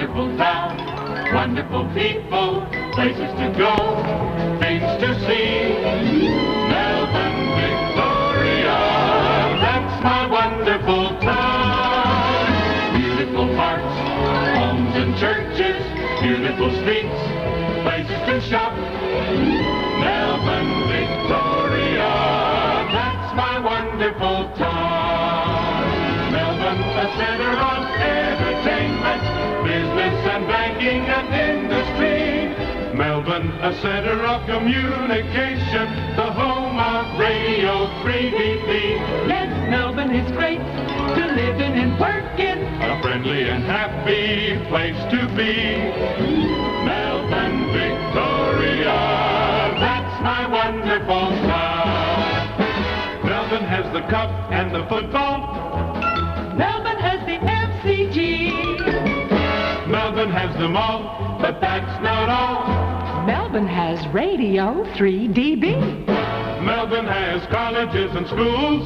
Wonderful town, wonderful people, places to go, things to see. Melbourne, Victoria, that's my wonderful town. Beautiful parks, homes and churches, beautiful streets, places to shop. Melbourne, Victoria, that's my wonderful town. Melbourne, a center of entertainment, business and banking and industry. Melbourne, a center of communication, the home of Radio 3DB. Yes, Melbourne is great to live in and work in. A friendly and happy place to be. Melbourne, Victoria, that's my wonderful town. Melbourne has the cup and the football. Melbourne has the MCG. Melbourne has them all, but that's not all. Melbourne has Radio 3DB. Melbourne has colleges and schools.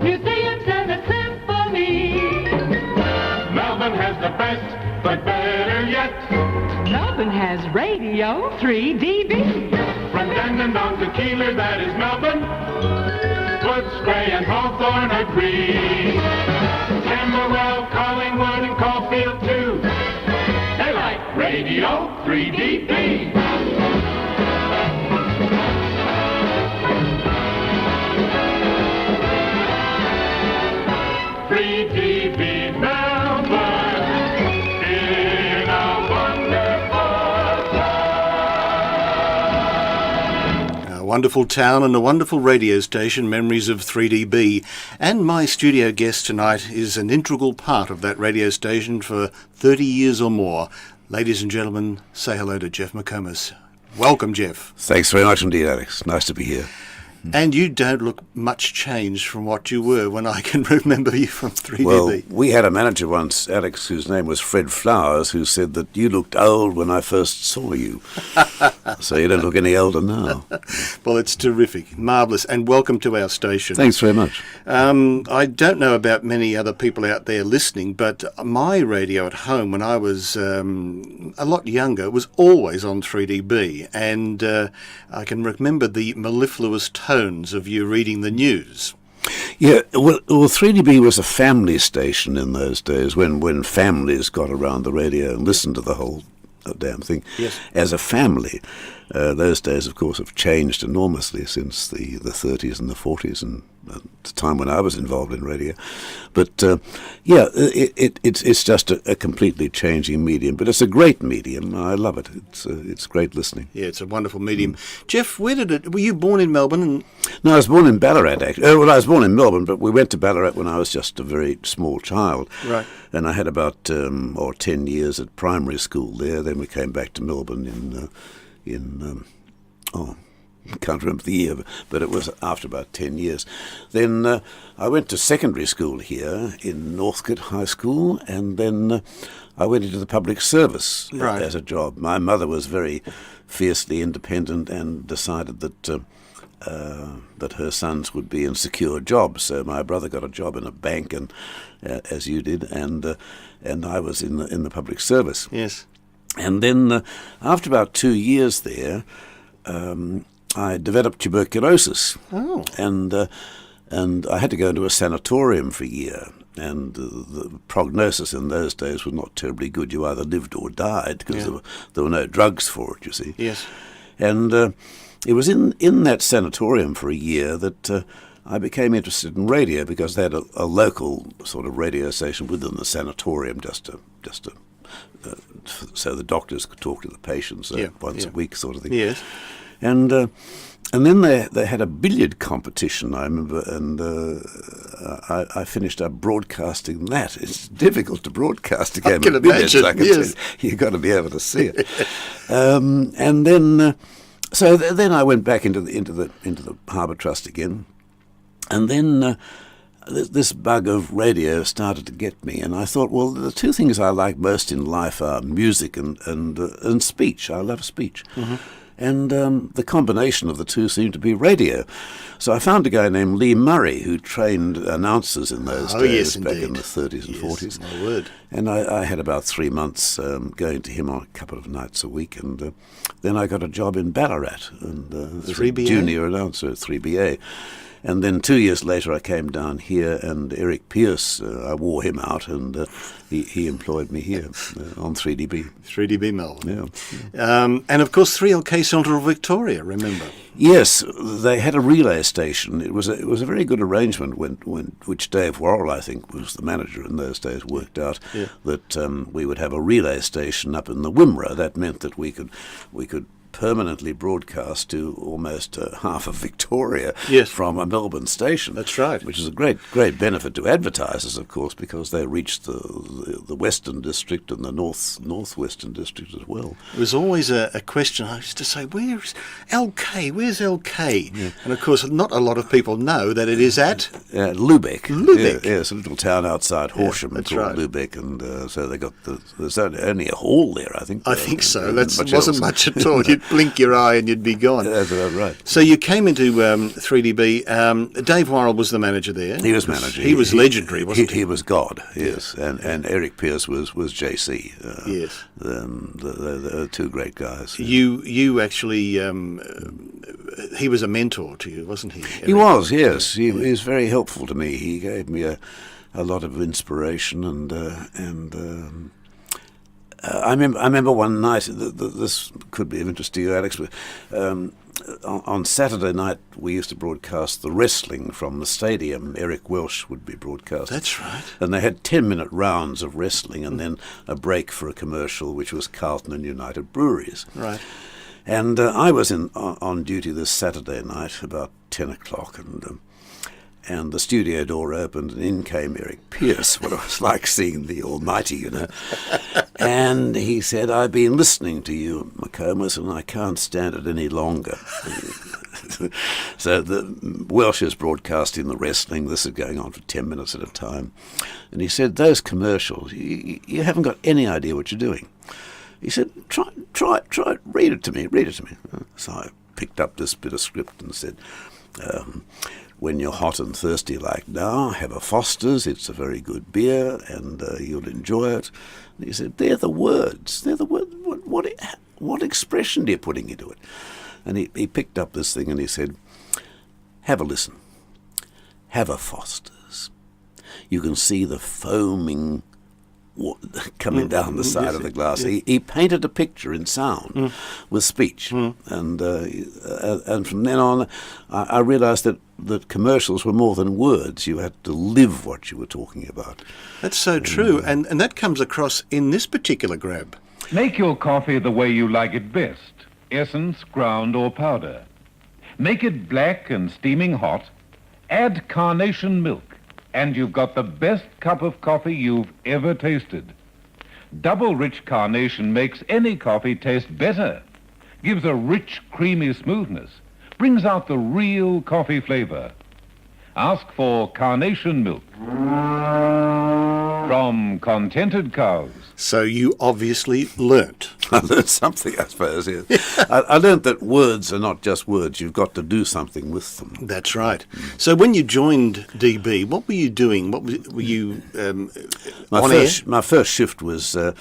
Museums and a symphony. Melbourne has the best, but better yet. Melbourne has Radio 3DB. From Dandenong to Keeler, that is Melbourne. Footscray and Hawthorne agree. Camberwell, Collingwood and Caulfield too. They like Radio 3DB. 3DB Melbourne in a wonderful town. A wonderful town and a wonderful radio station, Memories of 3DB. And my studio guest tonight is an integral part of that radio station for 30 years or more. Ladies and gentlemen, say hello to Geoff McComas. Welcome, Geoff. Thanks very much indeed, Alex. Nice to be here. And you don't look much changed from what you were when I can remember you from 3DB. Well, we had a manager once, Alex, whose name was Fred Flowers, who said that you looked old when I first saw you. So you don't look any older now. Well, it's terrific, marvellous, and welcome to our station. Thanks very much. I don't know about many other people out there listening, but my radio at home when I was a lot younger was always on 3DB, and I can remember the mellifluous tones of you reading the news. Yeah, well, 3DB was a family station in those days when families got around the radio and listened to the whole damn thing. Yes. As a family. Those days, of course, have changed enormously since the 30s and the 40s and the time when I was involved in radio. But, it's just a completely changing medium. But it's a great medium. I love it. It's great listening. Yeah, it's a wonderful medium. Geoff, were you born in Melbourne? No, I was born in Ballarat, actually. Well, I was born in Melbourne, but we went to Ballarat when I was just a very small child. Right. And I had about 10 years at primary school there. Then we came back to Melbourne I can't remember the year, but it was after about 10 years. Then I went to secondary school here in Northcote High School, and then I went into the public service as a job. My mother was very fiercely independent and decided that her sons would be in secure jobs. So my brother got a job in a bank, and as you did, and I was in the public service. Yes. And then after about 2 years there, I developed tuberculosis. Oh. And I had to go into a sanatorium for a year. And the prognosis in those days was not terribly good. You either lived or died because there were no drugs for it, you see. Yes. And it was in that sanatorium for a year that I became interested in radio because they had a local sort of radio station within the sanatorium just to so the doctors could talk to the patients once a week sort of thing. Yes. And then they had a billiard competition, I remember, and I finished up broadcasting that. It's difficult to broadcast a game of billiards. Yes. You've got to be able to see it. And then, so then I went back into the Harbour Trust again, and then this bug of radio started to get me, and I thought, well, the two things I like most in life are music and speech. I love speech. Mm-hmm. And the combination of the two seemed to be radio. So I found a guy named Lee Murray who trained announcers in those days, yes, back indeed. in the 30s and 40s. My word. And I had about 3 months going to him on a couple of nights a week. And then I got a job in Ballarat and as a 3BA? junior announcer at 3BA. And then 2 years later, I came down here, and Eric Pearce, I wore him out, and he employed me here on 3DB. 3DB Melbourne. Yeah. And of course, 3LK Central Victoria, remember? Yes, they had a relay station. It was a very good arrangement which Dave Worrell, I think, was the manager in those days, worked out that we would have a relay station up in the Wimmera. That meant that we could permanently broadcast to almost half of Victoria from a Melbourne station. That's right. Which is a great benefit to advertisers, of course, because they reached the Western District and the Northwestern District as well. It was always a question. I used to say, where's LK? Where's LK? Yeah. And of course, not a lot of people know that it is at Lubeck. Lubeck. Yeah, it's a little town outside Horsham called Lubeck, and so they got there's only a hall there, I think. I think so. That wasn't much at all. You'd blink your eye and you'd be gone. That's right. So you came into 3DB. Dave Worrell was the manager there. He was manager. He was legendary, wasn't he? He was God, yes. And Eric Pearce was JC. Yes. The two great guys. You actually, he was a mentor to you, wasn't he? Eric? He was, yes. He was very helpful to me. He gave me a lot of inspiration and I remember one night, this could be of interest to you, Alex, but on Saturday night we used to broadcast the wrestling from the stadium. Eric Welsh would be broadcast. That's right. And they had 10-minute rounds of wrestling and then a break for a commercial, which was Carlton and United Breweries. Right. And I was on duty this Saturday night about 10 o'clock, and the studio door opened, and in came Eric Pearce. What it was like seeing the Almighty, you know. And he said, "I've been listening to you, McComas, and I can't stand it any longer." So the Welsh is broadcasting the wrestling. This is going on for 10 minutes at a time. And he said, "Those commercials, you haven't got any idea what you're doing." He said, try it, read it to me. So I picked up this bit of script and said, "When you're hot and thirsty like now, have a Foster's. It's a very good beer, and you'll enjoy it." And he said, "They're the words. They're the words. What expression are you putting into it?" And he picked up this thing and he said, "Have a listen. Have a Foster's. You can see the foaming coming down the side of the glass." He painted a picture in sound with speech, and from then on, I realised that commercials were more than words. You had to live what you were talking about. That's so true, and that comes across in this particular grab. Make your coffee the way you like it best, essence, ground or powder. Make it black and steaming hot. Add carnation milk, and you've got the best cup of coffee you've ever tasted. Double rich carnation makes any coffee taste better, gives a rich, creamy smoothness, brings out the real coffee flavor. Ask for carnation milk from contented cows. So you obviously learnt. I learned something, I suppose. Yes. I learned that words are not just words. You've got to do something with them. That's right. So when you joined DB, what were you doing? What were you on air? My first shift was a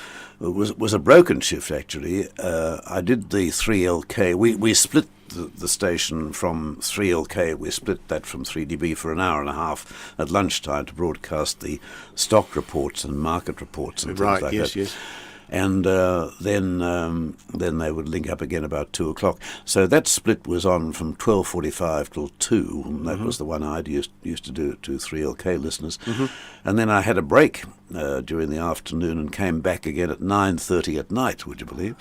broken shift, actually. I did the 3LK. We split the station from 3LK. We split that from 3DB for an hour and a half at lunchtime to broadcast the stock reports and market reports and things like that. Yes. And then they would link up again about 2 o'clock. So that split was on from 12:45 till 2. And that was the one I used to do to 3LK listeners. And then I had a break during the afternoon and came back again at 9:30 at night, would you believe?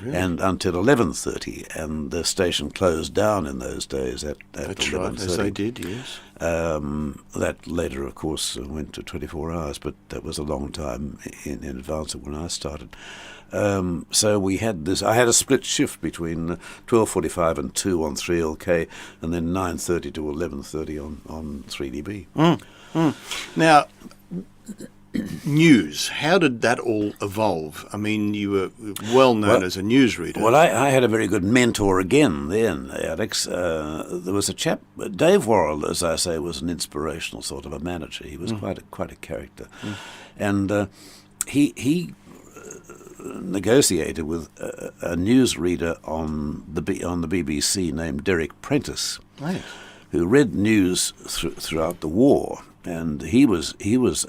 Really? And until 11:30. And the station closed down in those days at 11:30. That's right, as they did, yes. That later, of course, went to 24 hours, but that was a long time in advance of when I started. So we had this. I had a split shift between 12:45 and 2 on 3LK, and then 9:30 to 11:30 on 3DB. Now, news, how did that all evolve? I mean, you were well known as a newsreader. Well, I had a very good mentor again then, Alex. There was a chap, Dave Worrell, as I say, was an inspirational sort of a manager. He was quite a character. And he negotiated with a newsreader on the BBC named Derek Prentice, Right. who read news throughout the war. And he was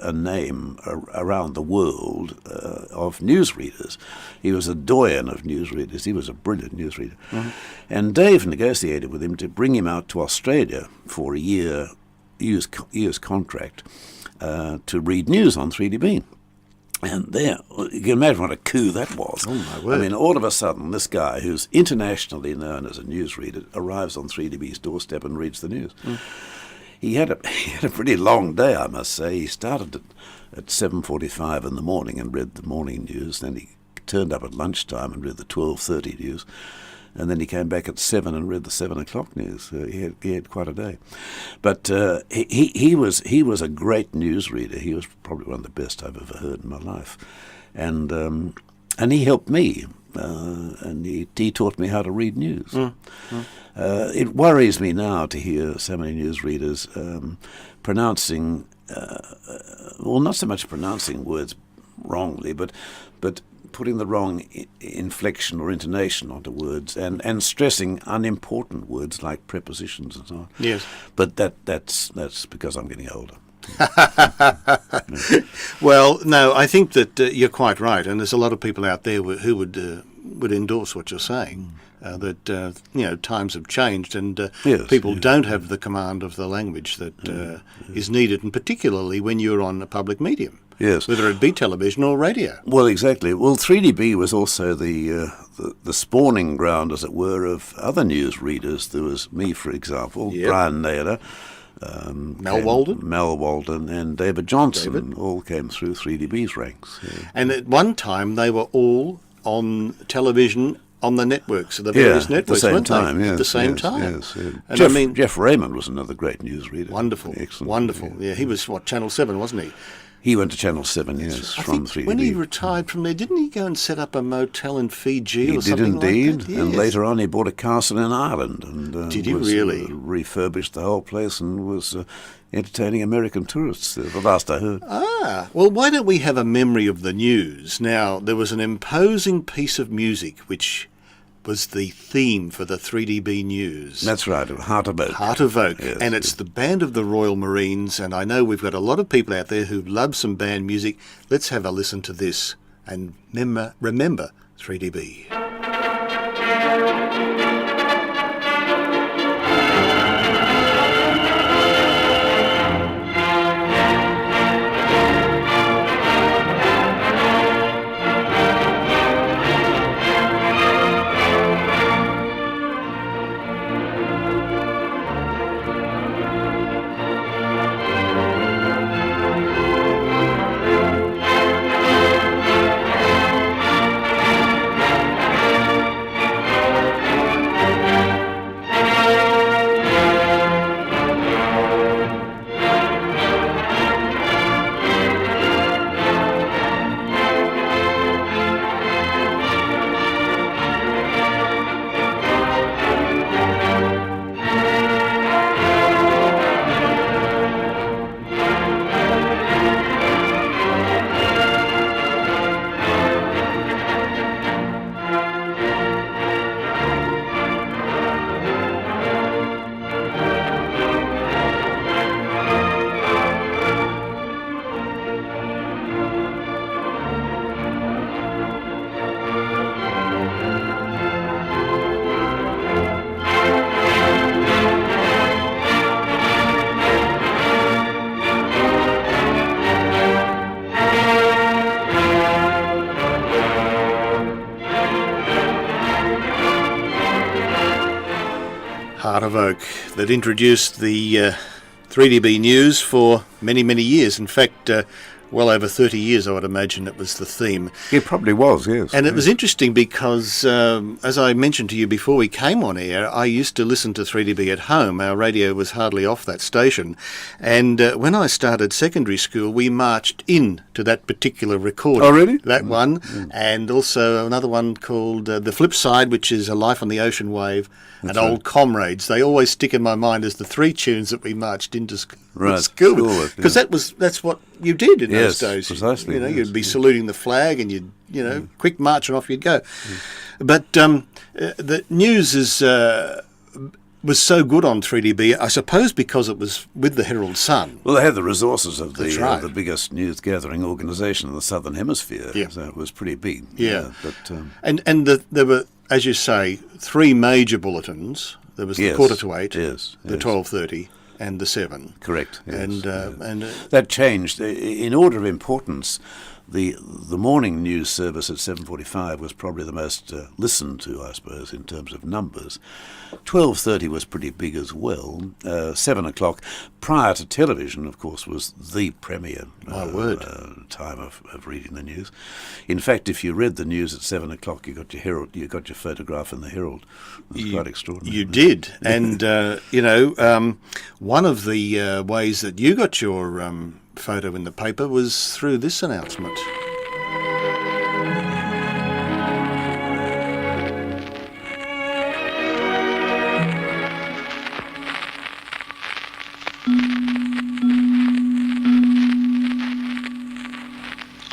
a name around the world of newsreaders. He was a doyen of newsreaders. He was a brilliant newsreader. And Dave negotiated with him to bring him out to Australia for a year's contract to read news on 3DB. And there, you can imagine what a coup that was. Oh, my word. I mean, all of a sudden, this guy, who's internationally known as a newsreader, arrives on 3DB's doorstep and reads the news. He had a pretty long day, I must say. He started at 7:45 in the morning and read the morning news. Then he turned up at lunchtime and read the 12:30 news. And then he came back at 7 and read the 7 o'clock news. He had quite a day. But he was a great newsreader. He was probably one of the best I've ever heard in my life. And he helped me. And he taught me how to read news. It worries me now to hear so many newsreaders pronouncing, well, not so much pronouncing words wrongly, but putting the wrong inflection or intonation onto words and stressing unimportant words like prepositions and so on. Yes. But that's because I'm getting older. Well, no, I think that you're quite right, and there's a lot of people out there who would endorse what you're saying. That times have changed, and Yes, people yes. don't have the command of the language that is needed, and particularly when you're on a public medium. Yes. Whether it be television or radio. Well, exactly. Well, 3DB was also the spawning ground, as it were, of other news readers. There was me, for example, Yep. Brian Naylor, Mel Walden. Mel Walden, and David Johnson all came through 3DB's ranks. Yeah. And at one time, they were all on television on the networks, the various networks, at the same weren't time. they? Yes, At the same yes, time. Yes, yeah. And Jeff Raymond was another great newsreader. Wonderful, Excellent. wonderful. Yeah, he was, Channel 7, wasn't he? He went to Channel 7, yes, I from think 3DB. when he retired from there, didn't he go and set up a motel in Fiji He or did something indeed, like that? and Yes. later on he bought a castle in Ireland and Did he was, really? Refurbished the whole place and was entertaining American tourists, the last I heard. Well, why don't we have a memory of the news? Now, there was an imposing piece of music which was the theme for the 3DB News. That's right, Heart of Oak. Heart of Oak, Yes, and it's the band of the Royal Marines, and I know we've got a lot of people out there who love some band music. Let's have a listen to this and remember 3DB. Heart of Oak, that introduced the 3DB News for many, many years. In fact, well over 30 years, I would imagine it was the theme. It probably was, yes. And it was interesting because, as I mentioned to you before we came on air, I used to listen to 3DB at home. Our radio was hardly off that station. And when I started secondary school, we marched in to that particular recording. Oh, really? That one. And also another one called The Flip Side, which is A Life on the Ocean Wave, and Old Comrades. They always stick in my mind as the three tunes that we marched into school. Because that's what you did in those days. Precisely. You'd be saluting the flag, and you'd quick march, and off you'd go. But the news was so good on 3DB, I suppose, because it was with the Herald Sun. Well, they had the resources of That's right. the biggest news gathering organisation in the Southern Hemisphere, so it was pretty big. Yeah. But there were, as you say, three major bulletins. There was the 7:45, the 12:30, and the 7. Correct. Yes, And that changed in order of importance. The morning news service at 7:45 was probably the most listened to, I suppose, in terms of numbers. 12:30 was pretty big as well. 7 o'clock, prior to television, of course, was the premier time of reading the news. In fact, if you read the news at 7 o'clock, you got your Herald, you got your photograph in the Herald. It was quite extraordinary. You did, and one of the ways that you got your photo in the paper was through this announcement.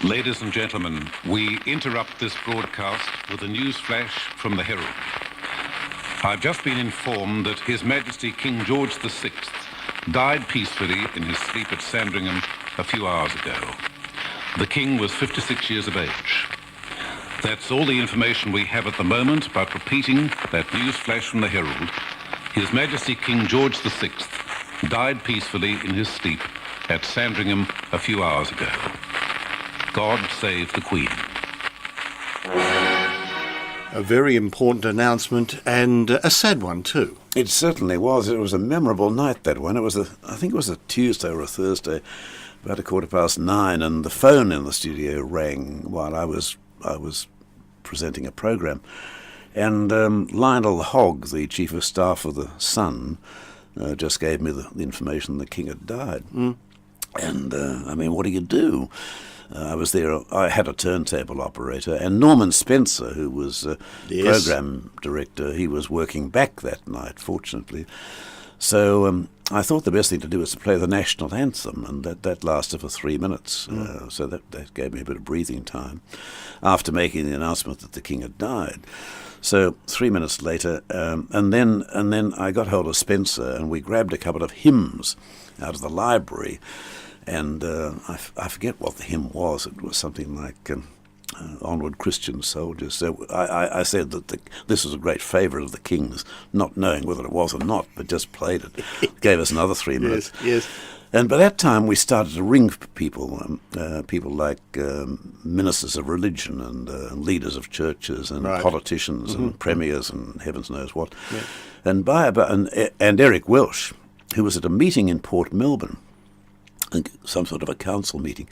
Ladies and gentlemen, we interrupt this broadcast with a news flash from the Herald. I've just been informed that His Majesty King George VI died peacefully in his sleep at Sandringham a few hours ago. The King was 56 years of age. That's all the information we have at the moment, but repeating that news flash from the Herald, His Majesty King George VI died peacefully in his sleep at Sandringham a few hours ago. God save the Queen. A very important announcement, and a sad one too. It certainly was. It was a memorable night, that one. I think it was a Tuesday or a Thursday, about 9:15, and the phone in the studio rang while I was presenting a program, and Lionel Hogg, the chief of staff of the Sun, just gave me the information the King had died. And what do you do? I was there. I had a turntable operator, and Norman Spencer, who was program director, he was working back that night, fortunately. So I thought the best thing to do was to play the national anthem, and that lasted for 3 minutes. So that gave me a bit of breathing time after making the announcement that the King had died. So 3 minutes later, and then I got hold of Spencer, and we grabbed a couple of hymns out of the library. And I forget what the hymn was. It was something like Onward Christian Soldiers. So I said that this was a great favourite of the King's, not knowing whether it was or not, but just played it. Gave us another 3 minutes. Yes. And by that time we started to ring people, people like ministers of religion and leaders of churches and politicians and premiers and heavens knows what. Yeah. And Eric Welsh, who was at a meeting in Port Melbourne, some sort of a council meeting,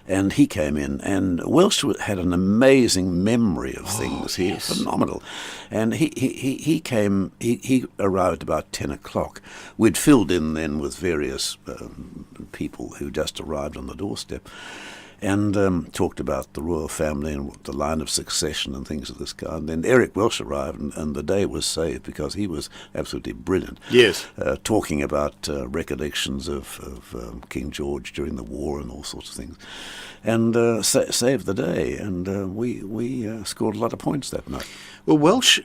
and he came in, and Welsh had an amazing memory of things. Phenomenal. And he came. He arrived about 10 o'clock. We'd filled in then with various people who just arrived on the doorstep, and talked about the royal family and the line of succession and things of this kind. Then Eric Welsh arrived, and the day was saved because he was absolutely brilliant. Yes. Talking about recollections of King George during the war and all sorts of things. And saved the day, and we scored a lot of points that night. Well, Welsh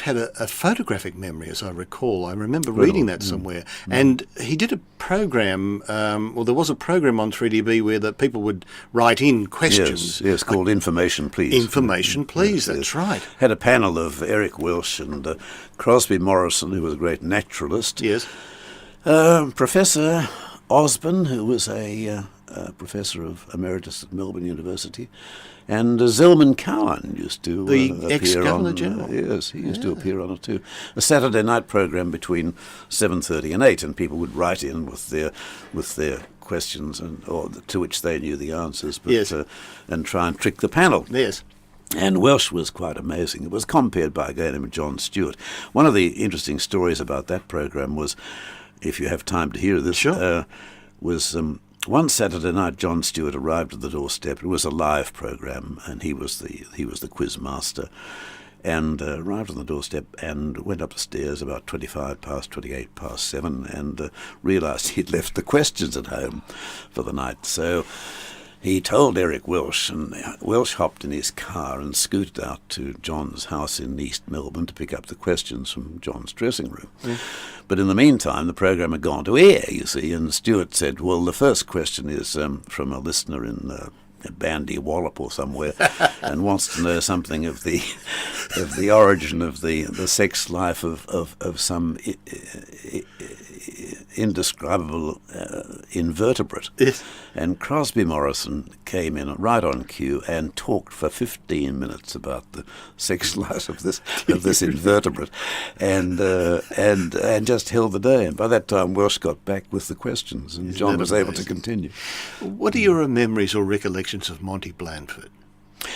had a photographic memory, as I recall. I remember reading that somewhere. And he did a program, there was a program on 3DB where the people would write in questions. Yes, called Information Please. Information Please, that's right. Had a panel of Eric Welsh and Crosby Morrison, who was a great naturalist. Yes. Professor Osborne, who was a Professor of Emeritus at Melbourne University. And Zelman Cowan used to The appear ex-Governor on... General. Yes, he used to appear on it too. A Saturday night program between 7:30 and 8, and people would write in with their questions or to which they knew the answers, but, yes. And try and trick the panel. Yes. And Welsh was quite amazing. It was compared by a guy named John Stewart. One of the interesting stories about that program was, if you have time to hear this, sure. Was one Saturday night John Stewart arrived at the doorstep. It was a live program, and he was the quiz master, and arrived on the doorstep and went up the stairs about 25 past, 28 past 7, and realised he'd left the questions at home for the night. So he told Eric Welsh, and Welsh hopped in his car and scooted out to John's house in East Melbourne to pick up the questions from John's dressing room. Mm. But in the meantime, the program had gone to air, you see, and Stewart said, well, the first question is from a listener in Bandy Wallop or somewhere, and wants to know something of the origin of the sex life of some indescribable invertebrate. Yes. And Crosby Morrison came in right on cue and talked for 15 minutes about the sex life of this invertebrate, and just held the day. And by that time, Welsh got back with the questions, and John was able to continue. What are your memories or recollections of Monty Blandford?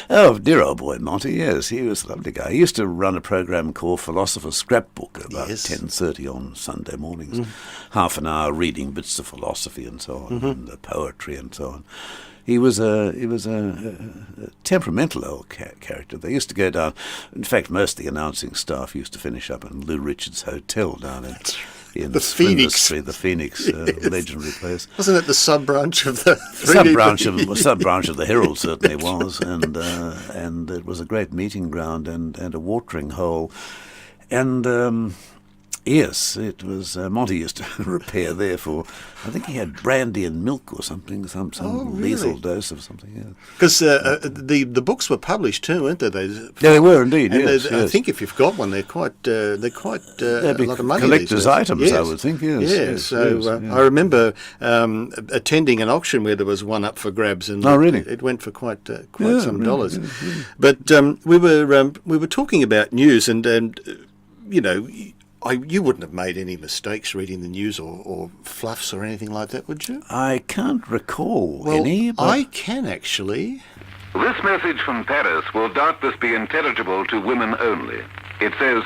Oh, dear old boy Monty, yes, he was a lovely guy. He used to run a program called Philosopher's Scrapbook about 10:30 on Sunday mornings. Half an hour reading bits of philosophy and so on, and poetry and so on. He was a temperamental old character. They used to go down. In fact, most of the announcing staff used to finish up in Lou Richards' Hotel down in the Phoenix Street, the Phoenix, yes. legendary place. Wasn't it the sub-branch of the sub-branch of the Herald certainly was, and it was a great meeting ground and a watering hole, and yes, it was. Monty used to repair there for. I think he had brandy and milk or something, some lethal dose of something. Because the books were published too, weren't they? Yeah, they were indeed. And yes, I think if you've got one, they're quite a lot of money. Collector's items, yes. I would think. Yes. Yes. I remember attending an auction where there was one up for grabs, and really? it went for quite some dollars. Yeah. But we were talking about news, and you know. You wouldn't have made any mistakes reading the news or fluffs or anything like that, would you? I can't recall well, any. But I can actually. This message from Paris will doubtless be intelligible to women only. It says,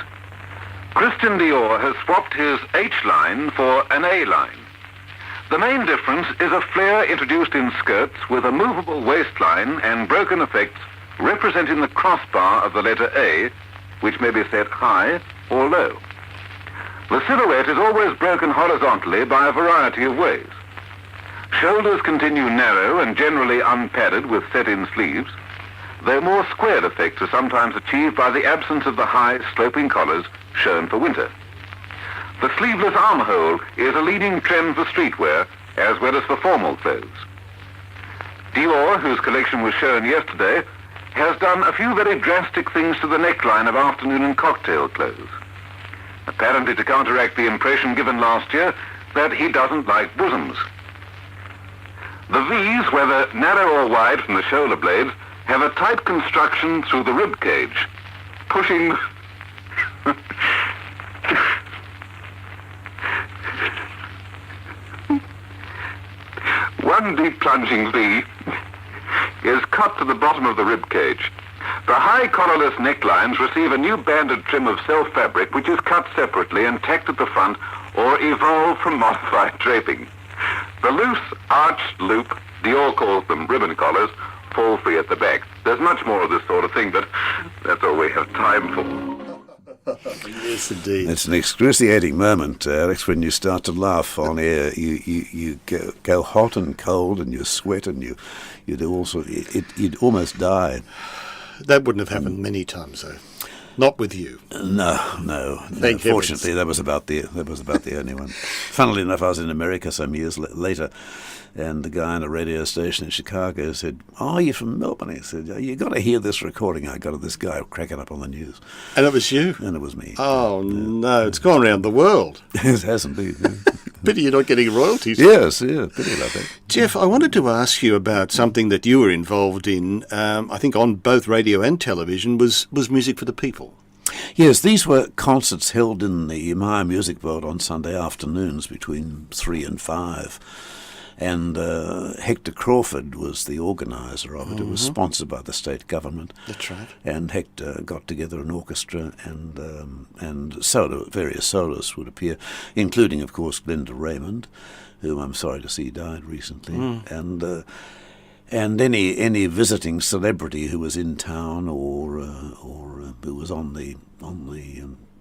Christian Dior has swapped his H line for an A line. The main difference is a flare introduced in skirts with a movable waistline and broken effects representing the crossbar of the letter A, which may be set high or low. The silhouette is always broken horizontally by a variety of ways. Shoulders continue narrow and generally unpadded with set-in sleeves, though more squared effects are sometimes achieved by the absence of the high, sloping collars shown for winter. The sleeveless armhole is a leading trend for streetwear as well as for formal clothes. Dior, whose collection was shown yesterday, has done a few very drastic things to the neckline of afternoon and cocktail clothes, apparently to counteract the impression given last year that he doesn't like bosoms. The V's, whether narrow or wide from the shoulder blades, have a tight construction through the rib cage, pushing... One deep plunging V is cut to the bottom of the rib cage. The high collarless necklines receive a new banded trim of self-fabric which is cut separately and tacked at the front or evolved from modified draping. The loose arched loop, Dior calls them ribbon collars, fall free at the back. There's much more of this sort of thing, but that's all we have time for. Yes, indeed. It's an excruciating moment, Alex, when you start to laugh on air. You go hot and cold, and you sweat, and you do also. You'd almost die. That wouldn't have happened many times, though. Not with you. No. Fortunately, that was about the only one. Funnily enough, I was in America some years later, and the guy on a radio station in Chicago said, "Oh, you're from Melbourne?" He said, "You got to hear this recording I got of this guy cracking up on the news." And it was you? And it was me. Oh, no, it's gone around the world. It has indeed. Yeah. Pity you're not getting royalties. Yes, yeah, pity about that. Geoff, I wanted to ask you about something that you were involved in, I think on both radio and television, was Music for the People. Yes, these were concerts held in the Maya Music Bowl on Sunday afternoons between 3 and 5. And Hector Crawford was the organiser of it. It was sponsored by the state government. That's right. And Hector got together an orchestra, and various soloists would appear, including, of course, Glenda Raymond, whom I'm sorry to see died recently, and any visiting celebrity who was in town or who was on the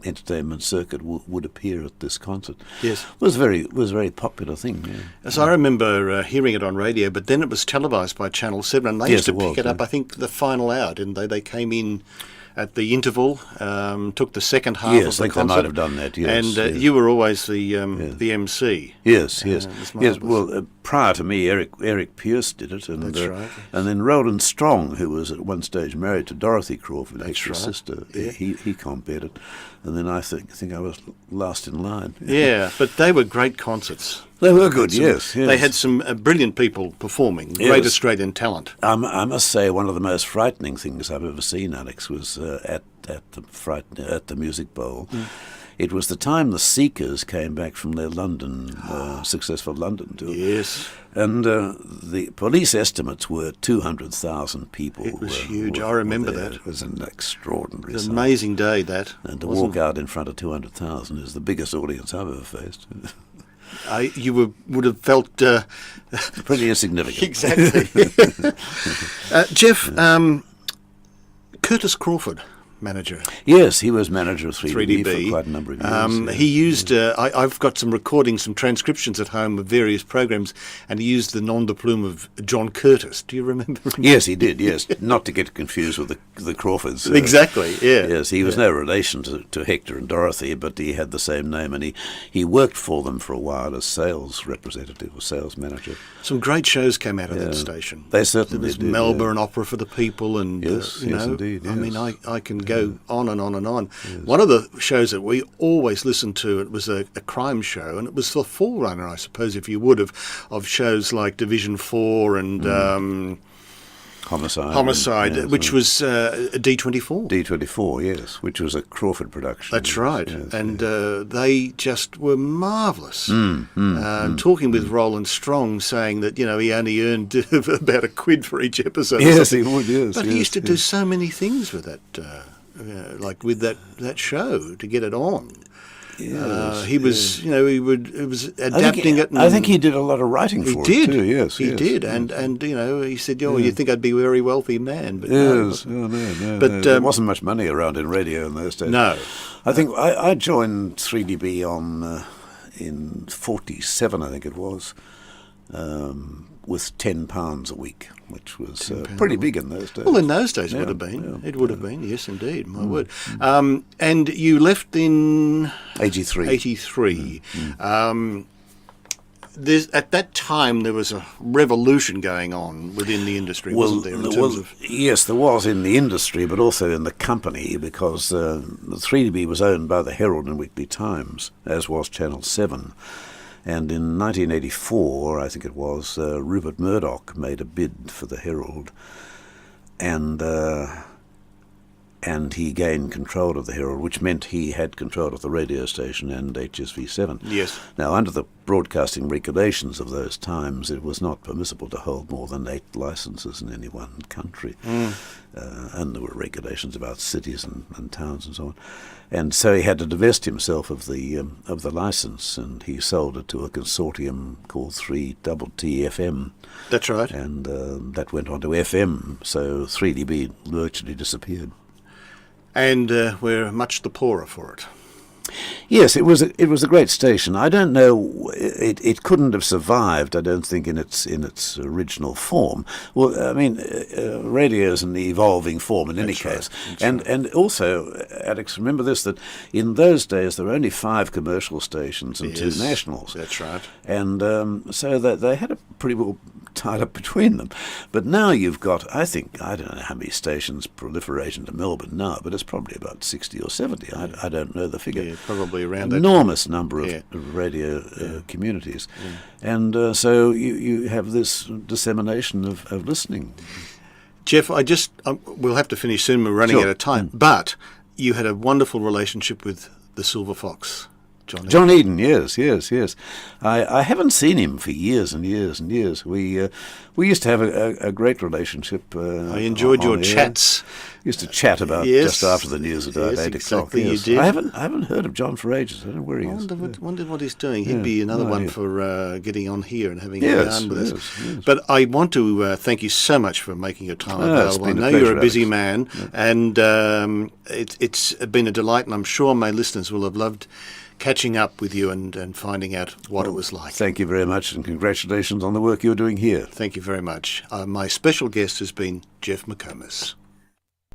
entertainment circuit would appear at this concert. Yes, it was a very popular thing. Yeah. As I remember hearing it on radio, but then it was televised by Channel 7, and they used to pick it up. I think the final hour, didn't they? They came in at the interval, took the second half of the concert. Yes, I think they might have done that, yes. And you were always the MC. Yes. Yes, well, prior to me, Eric Pierce did it. And, That's right. And then Roland Strong, who was at one stage married to Dorothy Crawford, That's right. sister, Yeah. he compared it. And then I think I was last in line. Yeah, but they were great concerts. They were good, yes. They had some brilliant people performing, great Australian talent. I must say one of the most frightening things I've ever seen, Alex, was at the Music Bowl. It was the time the Seekers came back from their successful London tour. Yes. And the police estimates were 200,000 people. It was huge. I remember that. It was an extraordinary It was sight. an amazing day, that. And to walk out in front of 200,000 is the biggest audience I've ever faced. You would have felt... pretty insignificant. Exactly. Geoff, Curtis Crawford, manager. Yes, he was manager of 3DB, 3DB for quite a number of years. He used, I've got some recordings, some transcriptions at home of various programs, and he used the nom de plume of John Curtis. Do you remember him? Yes, he did, yes. Not to get confused with the Crawfords. Exactly, yeah. Yes, he was no relation to Hector and Dorothy, but he had the same name, and he worked for them for a while as sales representative or sales manager. Some great shows came out of that station. They certainly did. did. Melbourne Opera for the People, and yes, indeed. Yes. I mean, I can go on and on and on. Yes. One of the shows that we always listened to, it was a crime show, and it was the forerunner, I suppose, if you would, of shows like Division 4 and Homicide, which was D24. D24, yes, which was a Crawford production. That's right. Yes, and they just were marvellous. Talking with Roland Strong, saying that, he only earned about £1 for each episode. Yes, he would, yes. But he used to do so many things with that, like with that show, to get it on. Yes, he was, it was adapting it. And I think he did a lot of writing for it too. Yes, he did, and he said, you think I'd be a very wealthy man, but yes, no. But there wasn't much money around in radio in those days. No, I think I joined 3DB in '47, I think it was, with £10 a week, which was pretty big in those days. Well, in those days it would have been. It would have been, yes, indeed, my word. And you left in 83. 83. At that time, there was a revolution going on within the industry, wasn't there? Yes, there was in the industry, but also in the company, because the 3DB was owned by the Herald and Weekly Times, as was Channel 7. And in 1984, I think it was, Rupert Murdoch made a bid for the Herald, and he gained control of the Herald, which meant he had control of the radio station and HSV7. Yes. Now, under the broadcasting regulations of those times, it was not permissible to hold more than 8 licenses in any one country. And there were regulations about cities and towns and so on. And so he had to divest himself of the license, and he sold it to a consortium called 3TTFM. That's right. And that went on to FM, so 3DB virtually disappeared. And we're much the poorer for it. Yes, it was a great station. I don't know, it couldn't have survived, I don't think, in its original form. Well, I mean, radio is an evolving form in any case. And also, Alex, remember this, that in those days there were only 5 commercial stations and 2 nationals. That's right. And so that they had a pretty well tied up between them. But now you've got, I don't know how many stations proliferate into Melbourne now, but it's probably about 60 or 70. I don't know the figure. Yeah, probably around that. Enormous number of Yeah. radio communities. And so you have this dissemination of listening. Geoff, we'll have to finish soon. We're running Sure. out of time. But you had a wonderful relationship with the Silver Fox, John Eden, yes. I haven't seen him for years and years and years. We used to have a great relationship. I enjoyed your on air. chats. Used to chat about Yes. just after the news at Yes, 8 exactly, o'clock. you Yes. did. I haven't heard of John for ages. I don't know where he I is. wonder what he's doing. He'd Yeah, be another no one idea. for getting on here and having a Yes, yarn with us. yes. But I want to thank you so much for making your time It's available. I been a know you're pleasure, a busy Alex. man, and it's been a delight, and I'm sure my listeners will have loved catching up with you and finding out what it was like. Thank you very much, and congratulations on the work you're doing here. Thank you very much. My special guest has been Geoff McComas.